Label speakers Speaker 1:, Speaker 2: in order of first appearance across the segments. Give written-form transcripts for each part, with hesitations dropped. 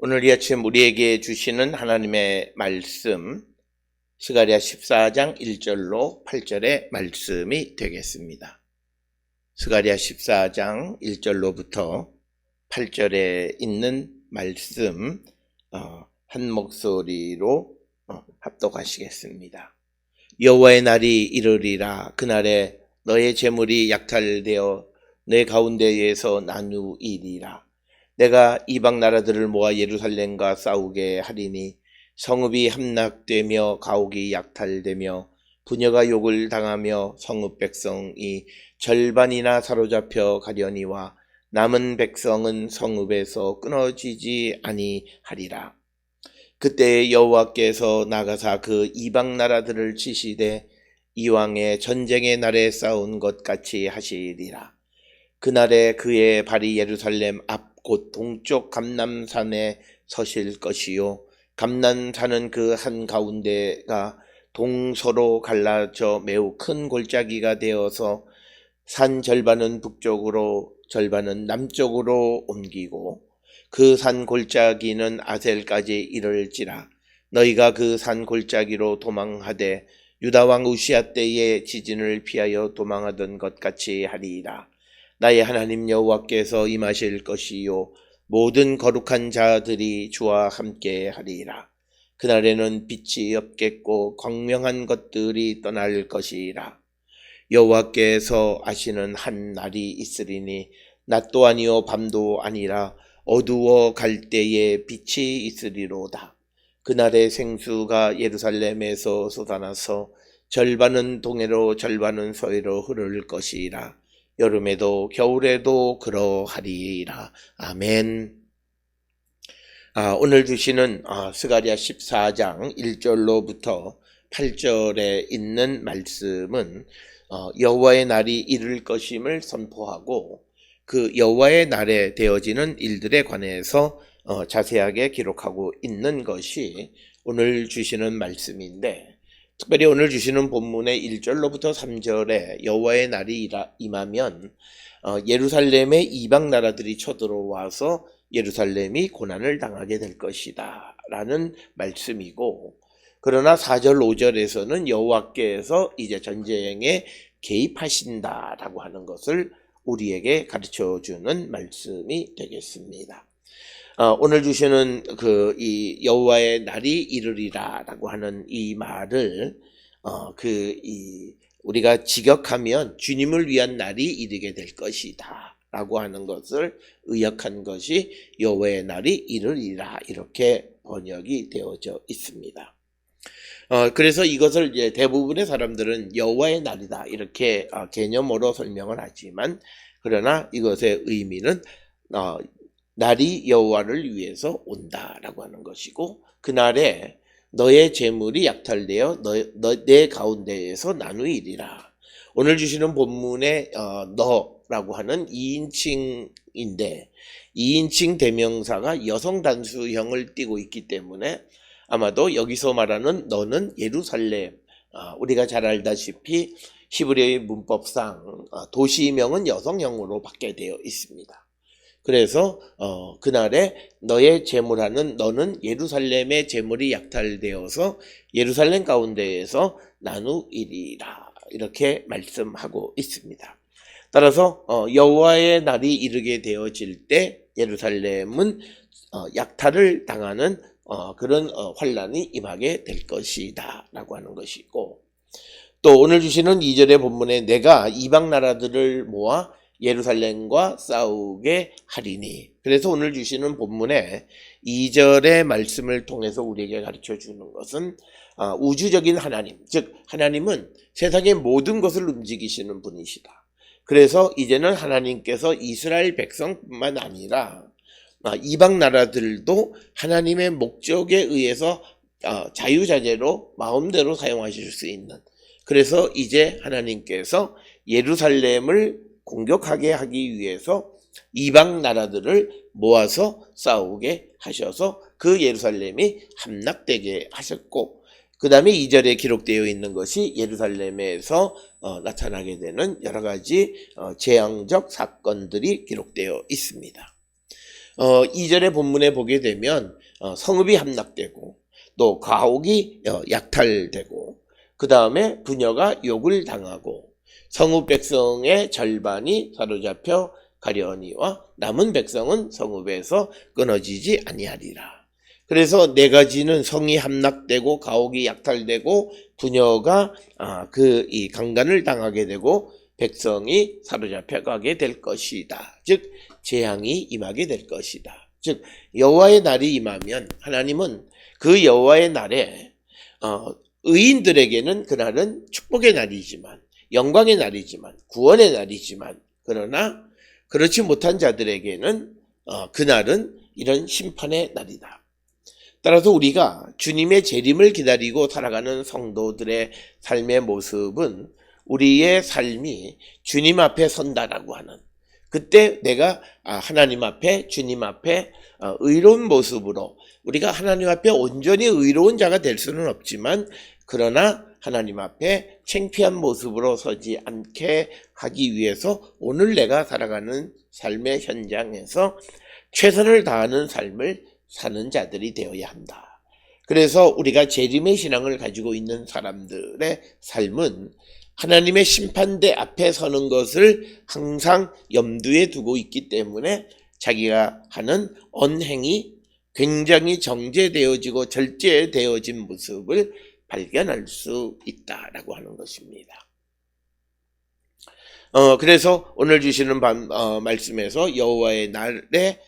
Speaker 1: 오늘 이 아침 우리에게 주시는 하나님의 말씀, 스가랴 14장 1절로 8절의 말씀이 되겠습니다. 스가랴 14장 1절로부터 8절에 있는 말씀 한 목소리로 합독하시겠습니다. 여호와의 날이 이르리라. 그날에 너의 재물이 약탈되어 내 가운데에서 나누이리라. 내가 이방 나라들을 모아 예루살렘과 싸우게 하리니 성읍이 함락되며 가옥이 약탈되며 부녀가 욕을 당하며 성읍 백성이 절반이나 사로잡혀 가려니와 남은 백성은 성읍에서 끊어지지 아니하리라. 그때 여호와께서 나가사 그 이방 나라들을 치시되 이왕의 전쟁의 날에 싸운 것 같이 하시리라. 그날에 그의 발이 예루살렘 앞 곧 동쪽 감람산에 서실 것이요 감람산은 그 한가운데가 동서로 갈라져 매우 큰 골짜기가 되어서 산 절반은 북쪽으로 절반은 남쪽으로 옮기고 그 산 골짜기는 아셀까지 이를지라. 너희가 그 산 골짜기로 도망하되 유다 왕 우시야 때의 지진을 피하여 도망하던 것 같이 하리이다. 나의 하나님 여호와께서 임하실 것이요 모든 거룩한 자들이 주와 함께 하리라. 그날에는 빛이 없겠고 광명한 것들이 떠날 것이라. 여호와께서 아시는 한 날이 있으리니 낮도 아니요 밤도 아니라 어두워 갈 때에 빛이 있으리로다. 그날에 생수가 예루살렘에서 솟아나서 절반은 동해로 절반은 서해로 흐를 것이라. 여름에도 겨울에도 그러하리라. 아멘. 오늘 주시는 스가랴 14장 1절로부터 8절에 있는 말씀은 여호와의 날이 이를 것임을 선포하고 그 여호와의 날에 되어지는 일들에 관해서 자세하게 기록하고 있는 것이 오늘 주시는 말씀인데, 특별히 오늘 주시는 본문의 1절로부터 3절에 여호와의 날이 임하면 예루살렘의 이방 나라들이 쳐들어와서 예루살렘이 고난을 당하게 될 것이다 라는 말씀이고, 그러나 4절 5절에서는 여호와께서 이제 전쟁에 개입하신다라고 하는 것을 우리에게 가르쳐주는 말씀이 되겠습니다. 오늘 주시는 이 여호와의 날이 이르리라라고 하는 이 말을 우리가 직역하면 주님을 위한 날이 이르게 될 것이다라고 하는 것을 의역한 것이 여호와의 날이 이르리라 이렇게 번역이 되어져 있습니다. 그래서 이것을 이제 대부분의 사람들은 여호와의 날이다 이렇게 개념으로 설명을 하지만, 그러나 이것의 의미는 날이 여호와를 위해서 온다라고 하는 것이고, 그날에 너의 재물이 약탈되어 내 가운데에서 나누이리라. 오늘 주시는 본문에 너라고 하는 2인칭인데 2인칭 대명사가 여성 단수형을 띠고 있기 때문에 아마도 여기서 말하는 너는 예루살렘, 우리가 잘 알다시피 히브리어의 문법상 도시명은 여성형으로 받게 되어 있습니다. 그래서 그날에 너의 재물하는 너는 예루살렘의 재물이 약탈되어서 예루살렘 가운데에서 나누이리라 이렇게 말씀하고 있습니다. 따라서 여호와의 날이 이르게 되어질 때 예루살렘은 약탈을 당하는 그런 환란이 임하게 될 것이다 라고 하는 것이고, 또 오늘 주시는 2절의 본문에 내가 이방 나라들을 모아 예루살렘과 싸우게 하리니, 그래서 오늘 주시는 본문에 2절의 말씀을 통해서 우리에게 가르쳐 주는 것은 우주적인 하나님, 즉 하나님은 세상의 모든 것을 움직이시는 분이시다. 그래서 이제는 하나님께서 이스라엘 백성뿐만 아니라 이방 나라들도 하나님의 목적에 의해서 자유자재로 마음대로 사용하실 수 있는, 그래서 이제 하나님께서 예루살렘을 공격하게 하기 위해서 이방 나라들을 모아서 싸우게 하셔서 그 예루살렘이 함락되게 하셨고, 그 다음에 2절에 기록되어 있는 것이 예루살렘에서 나타나게 되는 여러 가지 재앙적 사건들이 기록되어 있습니다. 2절의 본문에 보게 되면 성읍이 함락되고 또 가옥이 약탈되고 그 다음에 부녀가 욕을 당하고 성읍 백성의 절반이 사로잡혀 가려니와 남은 백성은 성읍에서 끊어지지 아니하리라. 그래서 네 가지는 성이 함락되고 가옥이 약탈되고 부녀가 이 강간을 당하게 되고 백성이 사로잡혀 가게 될 것이다. 즉 재앙이 임하게 될 것이다. 즉 여호와의 날이 임하면 하나님은 그 여호와의 날에 의인들에게는 그날은 축복의 날이지만 영광의 날이지만 구원의 날이지만 그러나 그렇지 못한 자들에게는 그날은 이런 심판의 날이다. 따라서 우리가 주님의 재림을 기다리고 살아가는 성도들의 삶의 모습은 우리의 삶이 주님 앞에 선다라고 하는 그때 내가 하나님 앞에 주님 앞에 의로운 모습으로 우리가 하나님 앞에 온전히 의로운 자가 될 수는 없지만 그러나 하나님 앞에 창피한 모습으로 서지 않게 하기 위해서 오늘 내가 살아가는 삶의 현장에서 최선을 다하는 삶을 사는 자들이 되어야 한다. 그래서 우리가 재림의 신앙을 가지고 있는 사람들의 삶은 하나님의 심판대 앞에 서는 것을 항상 염두에 두고 있기 때문에 자기가 하는 언행이 굉장히 정제되어지고 절제되어진 모습을 발견할 수 있다라고 하는 것입니다. 그래서 오늘 주시는 말씀에서 여호와의 날에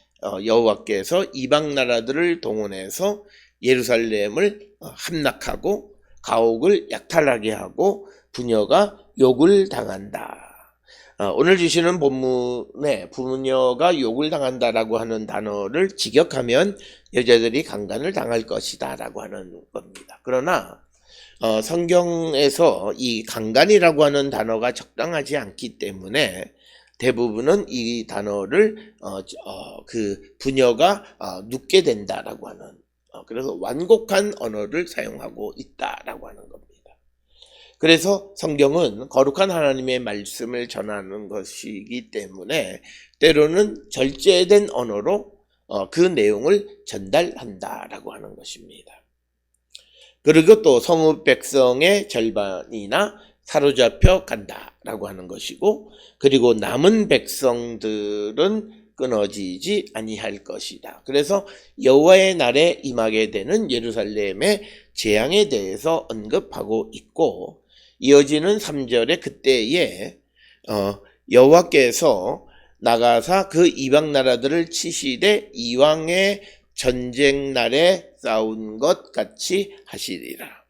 Speaker 1: 여호와께서 이방 나라들을 동원해서 예루살렘을 함락하고 가옥을 약탈하게 하고 부녀가 욕을 당한다. 오늘 주시는 본문에 부녀가 욕을 당한다라고 하는 단어를 직역하면 여자들이 강간을 당할 것이다 라고 하는 겁니다. 그러나 성경에서 이 강간이라고 하는 단어가 적당하지 않기 때문에 대부분은 이 단어를 그 부녀가 눕게 된다라고 하는 그래서 완곡한 언어를 사용하고 있다라고 하는 겁니다. 그래서 성경은 거룩한 하나님의 말씀을 전하는 것이기 때문에 때로는 절제된 언어로 그 내용을 전달한다라고 하는 것입니다. 그리고 또 성읍 백성의 절반이나 사로잡혀 간다라고 하는 것이고 그리고 남은 백성들은 끊어지지 아니할 것이다. 그래서 여호와의 날에 임하게 되는 예루살렘의 재앙에 대해서 언급하고 있고 이어지는 3절에 그때에 여호와께서 나가사 그 이방 나라들을 치시되 이왕의 전쟁 날에 싸운 것 같이 하시리라.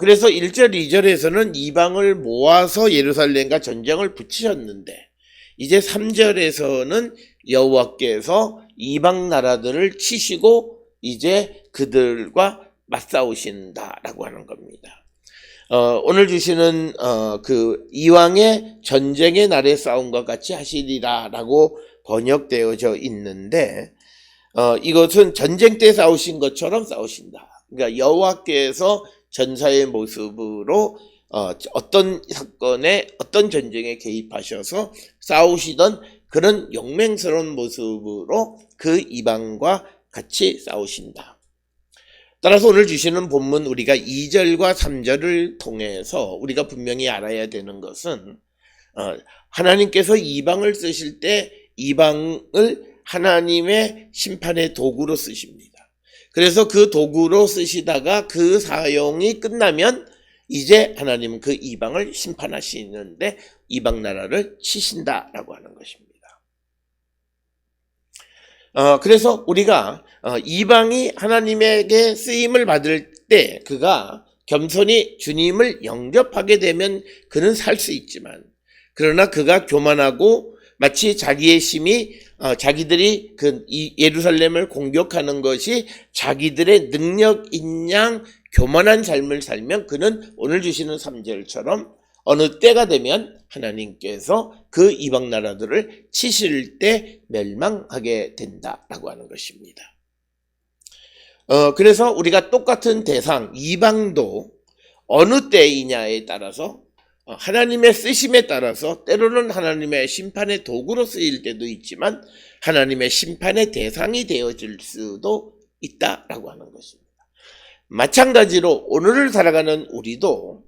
Speaker 1: 그래서 1절 2절에서는 이방을 모아서 예루살렘과 전쟁을 붙이셨는데 이제 3절에서는 여호와께서 이방 나라들을 치시고 이제 그들과 맞싸우신다라고 하는 겁니다. 오늘 주시는 그 이왕의 전쟁의 날에 싸운 것 같이 하시리라라고 번역되어져 있는데 이것은 전쟁 때 싸우신 것처럼 싸우신다. 그러니까 여호와께서 전사의 모습으로 어떤 사건에 어떤 전쟁에 개입하셔서 싸우시던 그런 용맹스러운 모습으로 그 이방과 같이 싸우신다. 따라서 오늘 주시는 본문 우리가 2절과 3절을 통해서 우리가 분명히 알아야 되는 것은 하나님께서 이방을 쓰실 때 이방을 하나님의 심판의 도구로 쓰십니다. 그래서 그 도구로 쓰시다가 그 사용이 끝나면 이제 하나님은 그 이방을 심판하시는데 이방 나라를 치신다라고 하는 것입니다. 그래서 우리가 이방이 하나님에게 쓰임을 받을 때 그가 겸손히 주님을 영접하게 되면 그는 살 수 있지만 그러나 그가 교만하고 마치 자기의 힘이 자기들이 그 예루살렘을 공격하는 것이 자기들의 능력인 양 교만한 삶을 살면 그는 오늘 주시는 3절처럼 어느 때가 되면 하나님께서 그 이방 나라들을 치실 때 멸망하게 된다라고 하는 것입니다. 그래서 우리가 똑같은 대상 이방도 어느 때이냐에 따라서 하나님의 쓰심에 따라서 때로는 하나님의 심판의 도구로 쓰일 때도 있지만 하나님의 심판의 대상이 되어질 수도 있다라고 하는 것입니다. 마찬가지로 오늘을 살아가는 우리도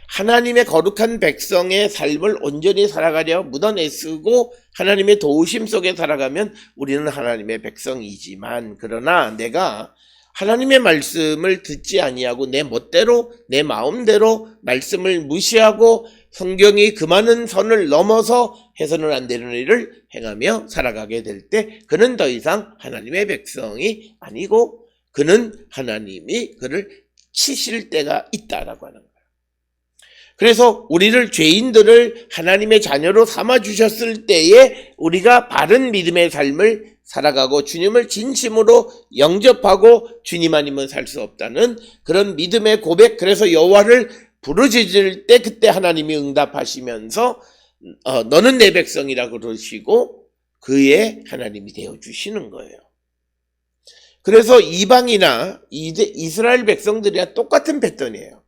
Speaker 1: 하나님의 거룩한 백성의 삶을 온전히 살아가려 묻어내쓰고 하나님의 도우심 속에 살아가면 우리는 하나님의 백성이지만, 그러나 내가 하나님의 말씀을 듣지 아니하고 내 멋대로 내 마음대로 말씀을 무시하고 성경이 그 많은 선을 넘어서 해서는 안 되는 일을 행하며 살아가게 될 때 그는 더 이상 하나님의 백성이 아니고 그는 하나님이 그를 치실 때가 있다라고 하는 거예요. 그래서 우리를 죄인들을 하나님의 자녀로 삼아주셨을 때에 우리가 바른 믿음의 삶을 살아가고 주님을 진심으로 영접하고 주님 아니면 살 수 없다는 그런 믿음의 고백, 그래서 여호와를 부르짖을 때 그때 하나님이 응답하시면서 너는 내 백성이라고 그러시고 그의 하나님이 되어주시는 거예요. 그래서 이방이나 이스라엘 백성들이랑 똑같은 패턴이에요.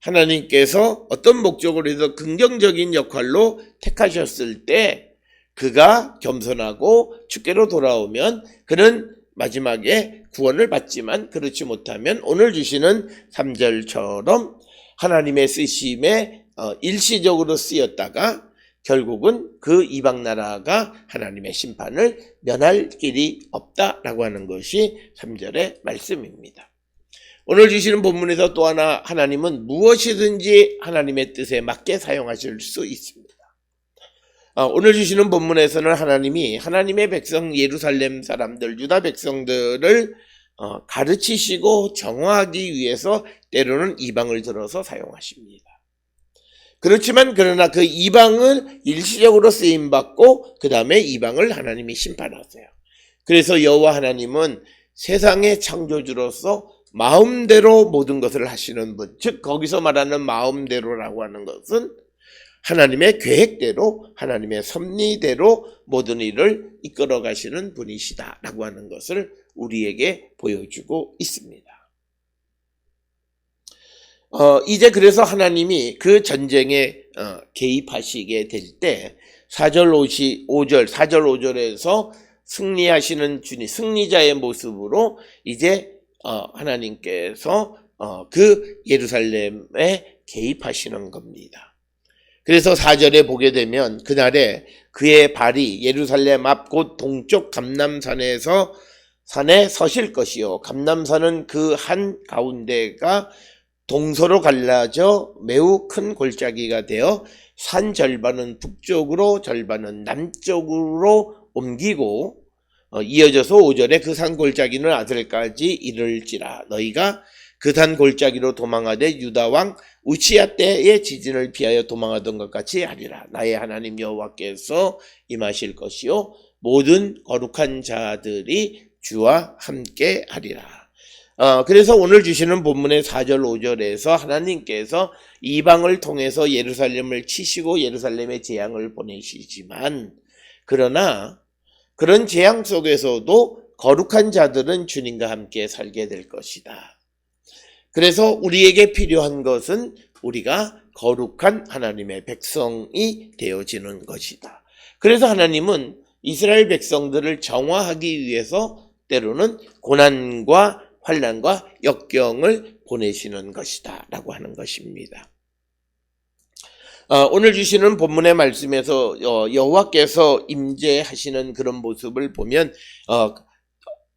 Speaker 1: 하나님께서 어떤 목적으로 해서 긍정적인 역할로 택하셨을 때 그가 겸손하고 주께로 돌아오면 그는 마지막에 구원을 받지만, 그렇지 못하면 오늘 주시는 3절처럼 하나님의 쓰심에 일시적으로 쓰였다가 결국은 그 이방 나라가 하나님의 심판을 면할 길이 없다라고 하는 것이 3절의 말씀입니다. 오늘 주시는 본문에서 또 하나 하나님은 무엇이든지 하나님의 뜻에 맞게 사용하실 수 있습니다. 오늘 주시는 본문에서는 하나님이 하나님의 백성 예루살렘 사람들, 유다 백성들을 가르치시고 정화하기 위해서 때로는 이방을 들어서 사용하십니다. 그렇지만 그러나 그 이방을 일시적으로 쓰임받고 그 다음에 이방을 하나님이 심판하세요. 그래서 여호와 하나님은 세상의 창조주로서 마음대로 모든 것을 하시는 분, 즉 거기서 말하는 마음대로라고 하는 것은 하나님의 계획대로 하나님의 섭리대로 모든 일을 이끌어 가시는 분이시다라고 하는 것을 우리에게 보여주고 있습니다. 이제 그래서 하나님이 그 전쟁에 개입하시게 될 때 4절 5절에서 승리하시는 주님, 승리자의 모습으로 이제 하나님께서 그 예루살렘에 개입하시는 겁니다. 그래서 4절에 보게 되면 그날에 그의 발이 예루살렘 앞 곧 동쪽 감람산에 서실 것이요, 감람산은 그 한 가운데가 동서로 갈라져 매우 큰 골짜기가 되어 산 절반은 북쪽으로 절반은 남쪽으로 옮기고 이어져서 5절에 그 산 골짜기는 아들까지 이를지라. 너희가 그 산 골짜기로 도망하되 유다 왕 우시야 때의 지진을 피하여 도망하던 것 같이 하리라. 나의 하나님 여호와께서 임하실 것이요 모든 거룩한 자들이 주와 함께 하리라. 그래서 오늘 주시는 본문의 4절 5절에서 하나님께서 이방을 통해서 예루살렘을 치시고 예루살렘에 재앙을 보내시지만, 그러나 그런 재앙 속에서도 거룩한 자들은 주님과 함께 살게 될 것이다. 그래서 우리에게 필요한 것은 우리가 거룩한 하나님의 백성이 되어지는 것이다. 그래서 하나님은 이스라엘 백성들을 정화하기 위해서 때로는 고난과 환난과 역경을 보내시는 것이다 라고 하는 것입니다. 오늘 주시는 본문의 말씀에서 여호와께서 임재하시는 그런 모습을 보면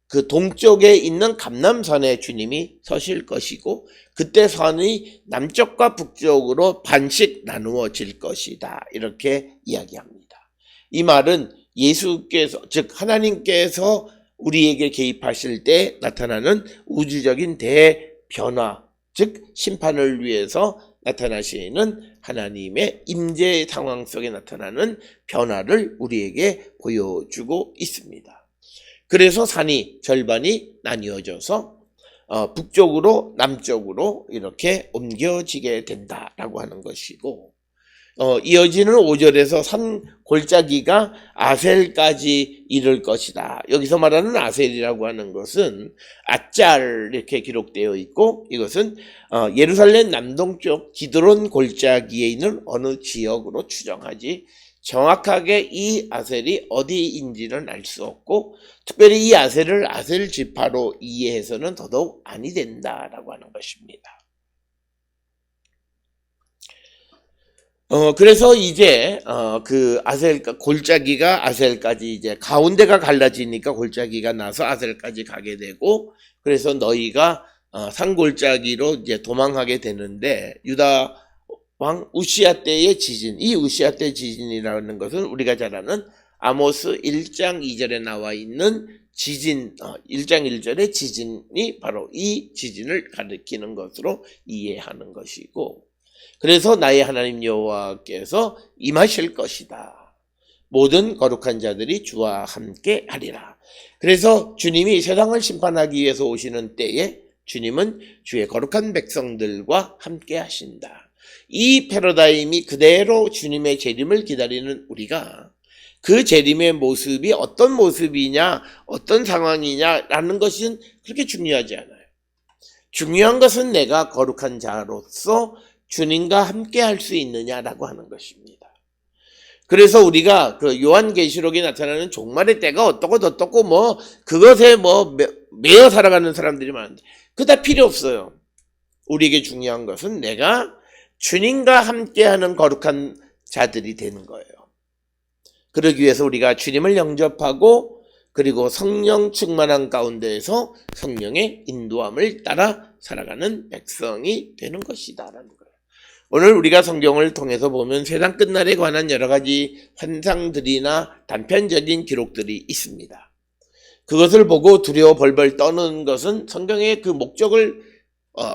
Speaker 1: 그 동쪽에 있는 감람산에 주님이 서실 것이고 그때 산이 남쪽과 북쪽으로 반씩 나누어질 것이다, 이렇게 이야기합니다. 이 말은 예수께서, 즉 하나님께서 우리에게 개입하실 때 나타나는 우주적인 대변화, 즉 심판을 위해서 나타나시는 하나님의 임재 상황 속에 나타나는 변화를 우리에게 보여주고 있습니다. 그래서 산이 절반이 나뉘어져서 북쪽으로 남쪽으로 이렇게 옮겨지게 된다라고 하는 것이고, 이어지는 5절에서 산 골짜기가 아셀까지 이를 것이다. 여기서 말하는 아셀이라고 하는 것은 아짤 이렇게 기록되어 있고, 이것은 예루살렘 남동쪽 기드론 골짜기에 있는 어느 지역으로 추정하지, 정확하게 이 아셀이 어디인지는 알 수 없고, 특별히 이 아셀을 아셀 지파로 이해해서는 더더욱 아니 된다라고 하는 것입니다. 그래서 이제, 골짜기가 아셀까지 이제 가운데가 갈라지니까 골짜기가 나서 아셀까지 가게 되고, 그래서 너희가, 산골짜기로 이제 도망하게 되는데, 유다 왕 우시야 때의 지진, 이 우시야 때 지진이라는 것은 우리가 잘 아는 아모스 1장 2절에 나와 있는 지진, 1장 1절의 지진이 바로 이 지진을 가리키는 것으로 이해하는 것이고, 그래서 나의 하나님 여호와께서 임하실 것이다. 모든 거룩한 자들이 주와 함께 하리라. 그래서 주님이 세상을 심판하기 위해서 오시는 때에 주님은 주의 거룩한 백성들과 함께 하신다. 이 패러다임이 그대로 주님의 재림을 기다리는 우리가 그 재림의 모습이 어떤 모습이냐, 어떤 상황이냐라는 것은 그렇게 중요하지 않아요. 중요한 것은 내가 거룩한 자로서 주님과 함께 할 수 있느냐라고 하는 것입니다. 그래서 우리가 그 요한계시록에 나타나는 종말의 때가 어떻고 그것에 매여 살아가는 사람들이 많은데, 그거 다 필요 없어요. 우리에게 중요한 것은 내가 주님과 함께하는 거룩한 자들이 되는 거예요. 그러기 위해서 우리가 주님을 영접하고, 그리고 성령 충만한 가운데에서 성령의 인도함을 따라 살아가는 백성이 되는 것이다라는 거예요. 오늘 우리가 성경을 통해서 보면 세상 끝날에 관한 여러 가지 환상들이나 단편적인 기록들이 있습니다. 그것을 보고 두려워 벌벌 떠는 것은 성경의 그 목적을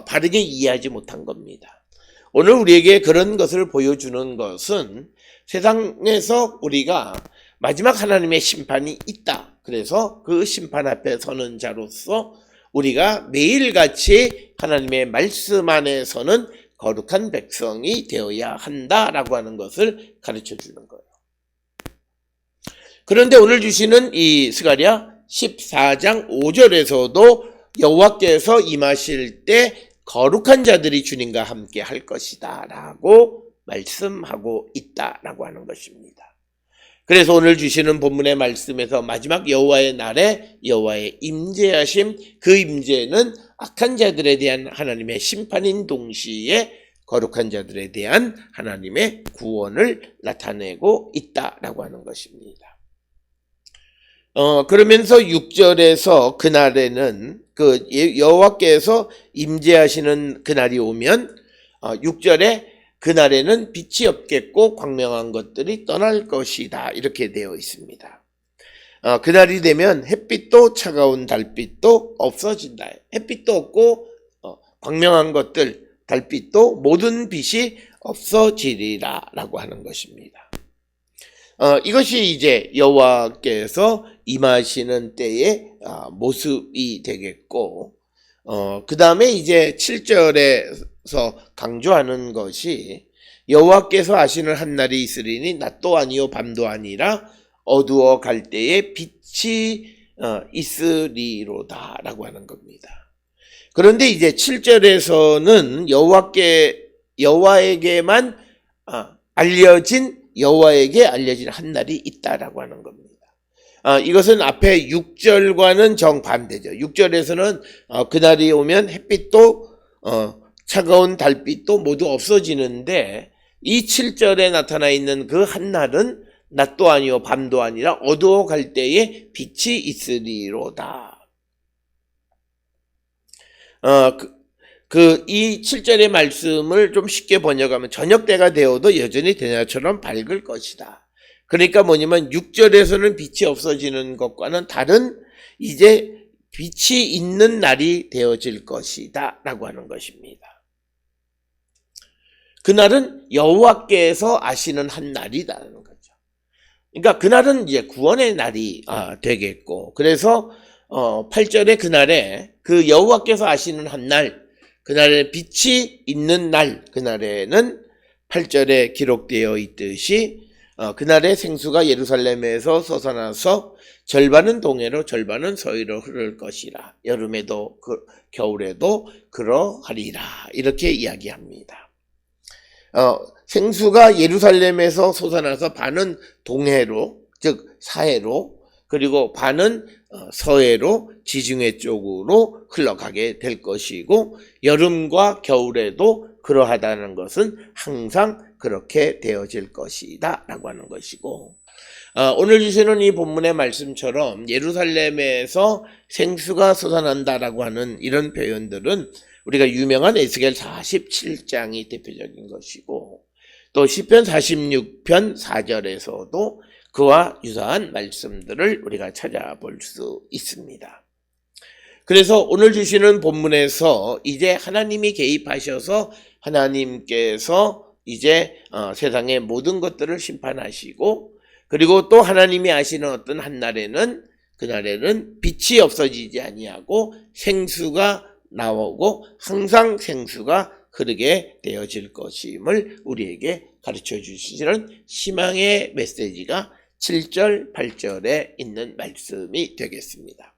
Speaker 1: 바르게 이해하지 못한 겁니다. 오늘 우리에게 그런 것을 보여주는 것은 세상에서 우리가 마지막 하나님의 심판이 있다. 그래서 그 심판 앞에 서는 자로서 우리가 매일같이 하나님의 말씀 안에서는 거룩한 백성이 되어야 한다라고 하는 것을 가르쳐 주는 거예요. 그런데 오늘 주시는 이 스가랴 14장 5절에서도 여호와께서 임하실 때 거룩한 자들이 주님과 함께 할 것이다 라고 말씀하고 있다라고 하는 것입니다. 그래서 오늘 주시는 본문의 말씀에서 마지막 여호와의 날에 여호와의 임재하심, 그 임재는 악한 자들에 대한 하나님의 심판인 동시에 거룩한 자들에 대한 하나님의 구원을 나타내고 있다라고 하는 것입니다. 그러면서 6절에서 그날에는 그 여호와께서 임재하시는 그날이 오면 6절에 그날에는 빛이 없겠고 광명한 것들이 떠날 것이다 이렇게 되어 있습니다. 그날이 되면 햇빛도 차가운 달빛도 없어진다. 햇빛도 없고 광명한 것들, 달빛도 모든 빛이 없어지리라 라고 하는 것입니다. 이것이 이제 여호와께서 임하시는 때의 모습이 되겠고, 그 다음에 이제 7절에서 강조하는 것이 여호와께서 하시는 한 날이 있으리니 낮도 아니요 밤도 아니라 어두워 갈 때에 빛이 있으리로다 라고 하는 겁니다. 그런데 이제 7절에서는 여호와에게만 여호와에게 알려진 한 날이 있다라고 하는 겁니다. 이것은 앞에 6절과는 정반대죠. 6절에서는 그날이 오면 햇빛도 차가운 달빛도 모두 없어지는데, 이 7절에 나타나 있는 그 한 날은 낮도 아니요 밤도 아니라 어두워 갈 때에 빛이 있으리로다. 이 7절의 말씀을 좀 쉽게 번역하면 저녁 때가 되어도 여전히 대낮처럼 밝을 것이다. 그러니까 뭐냐면 6절에서는 빛이 없어지는 것과는 다른 이제 빛이 있는 날이 되어질 것이다 라고 하는 것입니다. 그날은 여호와께서 아시는 한 날이라는 거죠. 그러니까 그날은 이제 구원의 날이 되겠고, 그래서 8절에 그날에 그 여호와께서 아시는 한 날, 그날에 빛이 있는 날, 그날에는 8절에 기록되어 있듯이 그날의 생수가 예루살렘에서 솟아나서 절반은 동해로 절반은 서해로 흐를 것이라. 여름에도 겨울에도 그러하리라. 이렇게 이야기합니다. 생수가 예루살렘에서 솟아나서 반은 동해로, 즉 사해로, 그리고 반은 서해로 지중해 쪽으로 흘러가게 될 것이고, 여름과 겨울에도 그러하다는 것은 항상 그렇게 되어질 것이다 라고 하는 것이고, 오늘 주시는 이 본문의 말씀처럼 예루살렘에서 생수가 솟아난다라고 하는 이런 표현들은 우리가 유명한 에스겔 47장이 대표적인 것이고, 또 시편 46편 4절에서도 그와 유사한 말씀들을 우리가 찾아볼 수 있습니다. 그래서 오늘 주시는 본문에서 이제 하나님이 개입하셔서 하나님께서 이제 세상의 모든 것들을 심판하시고, 그리고 또 하나님이 하시는 어떤 한날에는, 그날에는 빛이 없어지지 아니하고 생수가 나오고 항상 생수가 흐르게 되어질 것임을 우리에게 가르쳐 주시는 희망의 메시지가 7절, 8절에 있는 말씀이 되겠습니다.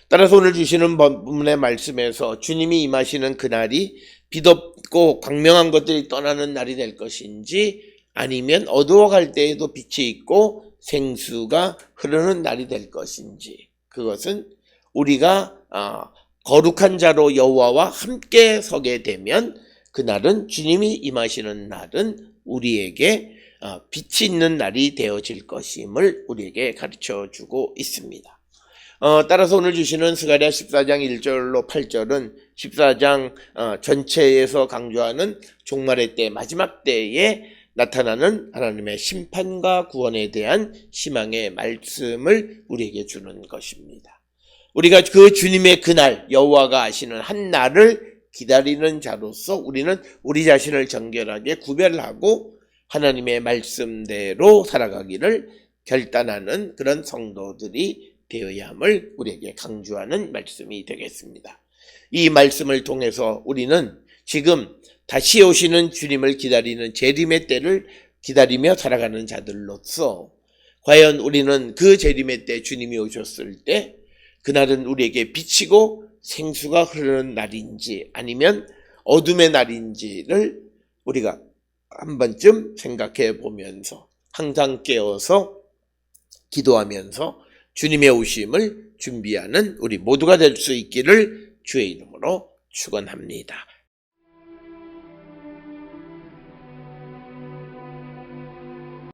Speaker 1: 따라서 오늘 주시는 본문의 말씀에서 주님이 임하시는 그날이 빛없고 광명한 것들이 떠나는 날이 될 것인지, 아니면 어두워갈 때에도 빛이 있고 생수가 흐르는 날이 될 것인지, 그것은 우리가 거룩한 자로 여호와와 함께 서게 되면 그날은, 주님이 임하시는 날은 우리에게 빛이 있는 날이 되어질 것임을 우리에게 가르쳐주고 있습니다. 따라서 오늘 주시는 스가랴 14장 1절로 8절은 14장 전체에서 강조하는 종말의 때, 마지막 때에 나타나는 하나님의 심판과 구원에 대한 희망의 말씀을 우리에게 주는 것입니다. 우리가 그 주님의 그날, 여호와가 하시는 한 날을 기다리는 자로서 우리는 우리 자신을 정결하게 구별하고 하나님의 말씀대로 살아가기를 결단하는 그런 성도들이 되어야 함을 우리에게 강조하는 말씀이 되겠습니다. 이 말씀을 통해서 우리는 지금 다시 오시는 주님을 기다리는 재림의 때를 기다리며 살아가는 자들로서, 과연 우리는 그 재림의 때 주님이 오셨을 때 그날은 우리에게 비치고 생수가 흐르는 날인지 아니면 어둠의 날인지를 우리가 한 번쯤 생각해 보면서 항상 깨어서 기도하면서 주님의 오심을 준비하는 우리 모두가 될 수 있기를 주의 이름으로 축원합니다.